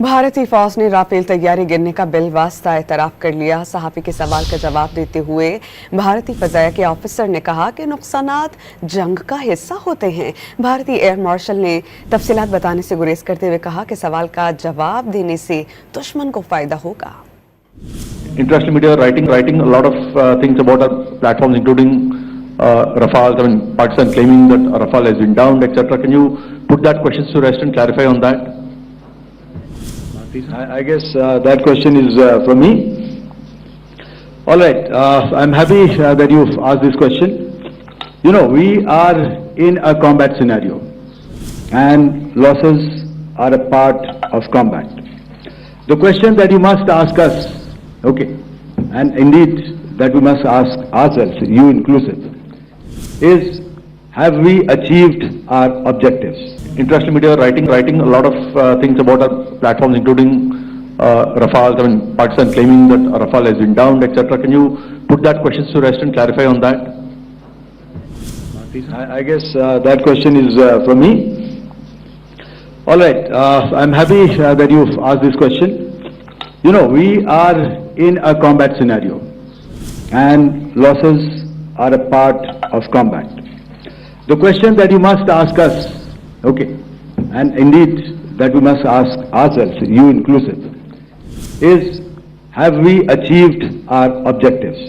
भारती फौज ने राफेल तैयारे गिरने का बिलवास्ता एतराफ कर लिया। सहाफी के सवाल का जवाब देते हुए भारती फजाया के ऑफिसर ने कहा कि नुकसानात जंग का हिस्सा होते हैं। भारतीय एयर मार्शल ने तफसीलात बताने से गुरेज करते हुए कहा कि सवाल का जवाब देने से दुश्मन को फायदा होगा। International media writing a lot of things about our platforms, including Rafale. I mean, Pakistan claiming that Rafale has been downed, etc. Can you put that question to rest and clarify on that? I guess that question is for me. All right, I'm happy that you've asked this question. You know, we are in a combat scenario, and losses are a part of combat. The question that you must ask us, okay, and indeed that we must ask ourselves, you inclusive, is have we achieved our objectives? International media writing a lot of things about our platforms, including Rafale. I mean, Pakistan claiming that Rafale has been downed, etc. Can you put that question to rest and clarify on that? I guess that question is for me. All right, I'm happy that you've asked this question. You know, we are in a combat scenario, and losses are a part of combat. The question that you must ask us, okay, and indeed that we must ask ourselves, you inclusive, is have we achieved our objectives?